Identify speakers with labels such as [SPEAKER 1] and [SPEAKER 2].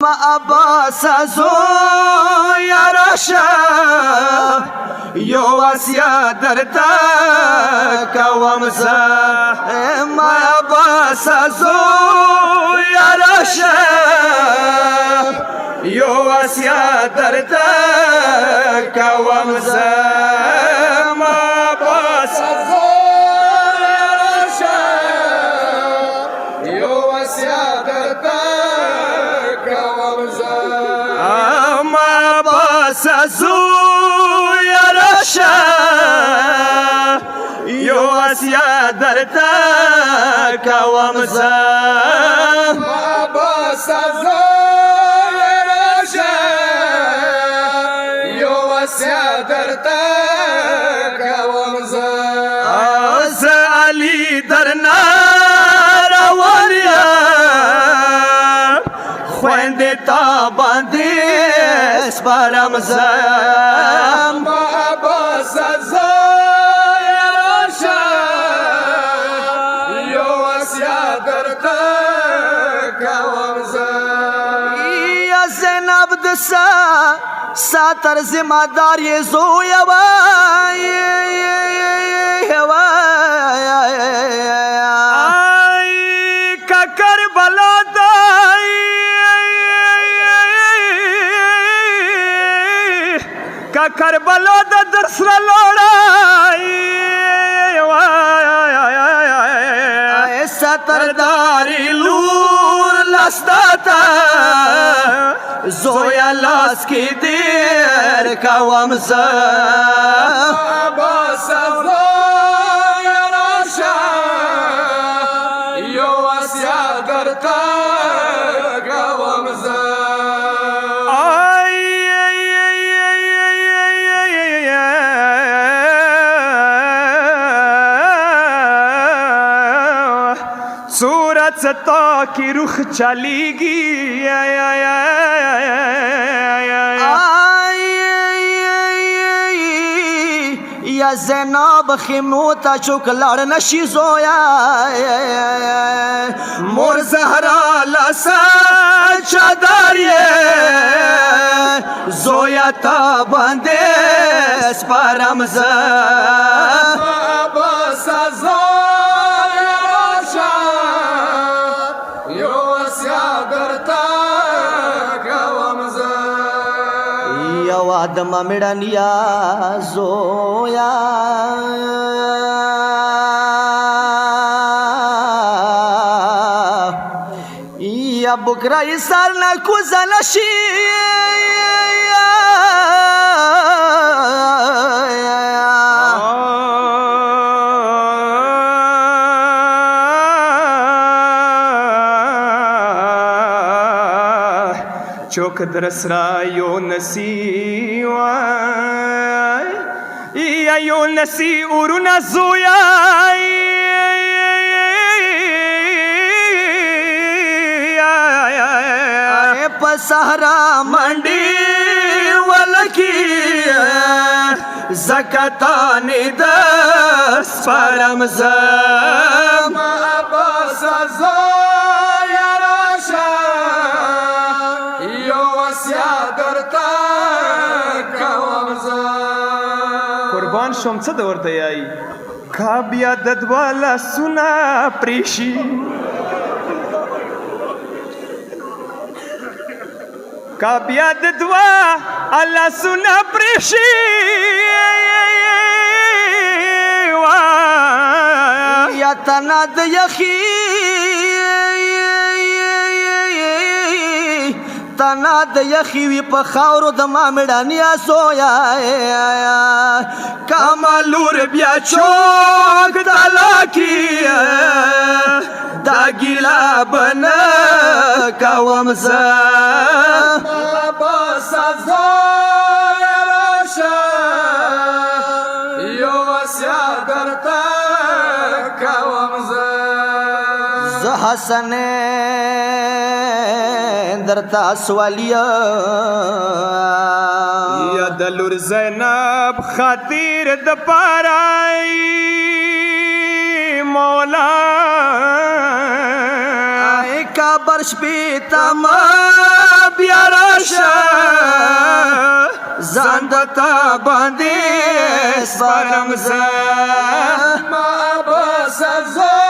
[SPEAKER 1] ما عباس زویا راشه یو وصیت درته کوم زه ما عباس زویا راشه یو وصیت درته کوم زه ما عباس زویا راشه یو وصیت درته کوم زه ما عباس زویا راشه یو وصیت درته کوم زه ما عباس زویا راشه یو وصیت درته کوم زه زه علي درنه روان یم خویندې تا باندې سپارم زه ما عباس زویا راشه یو وصیت درته کوم زه یا زینب د ساتر ذمہ دار یې زویه وای ککر بلا دای ککر بلا د درسره لوړای سترداري لور لستاته زویا لاس کې دیر کوم زه عباس زویا راشه یو وصیت درته کوم زه صورت ستا کی رخ چلیگی یا زینب خیمو تا چوک لڑ نشی زویا مور زهرا لسا چاداریه زویا تا بنده سپارم زه عباس زویا راشه یو وصیت درته کوم زه یو آدم میړنیا زویا یا بکرای سر نه کوزه نشي چوک درسرا یو نسی وای یا یو نسی اورونه زویا په صحرا منډي ولکی زکاتان د سپارم زه ما عباس زویا راشه یو وصیت درته کوم زه قربان شوم څه د ورته یای کا بیا د دوه لاسونه پریشي کا بیا د دوه لاسونه پریشي یا تنا د یخی تنا د یخی وی په خاورو د ما میړانیا زویا کمالور بیا چوک دلاکی دا ګیلا بن کوم زه عباس زویا راشه یو وصیت درته کوم زه حسن درتا سوالیا یا دلور زینب خاطر د پارای مولا کا برش پی تما سپارم زه ما به سزا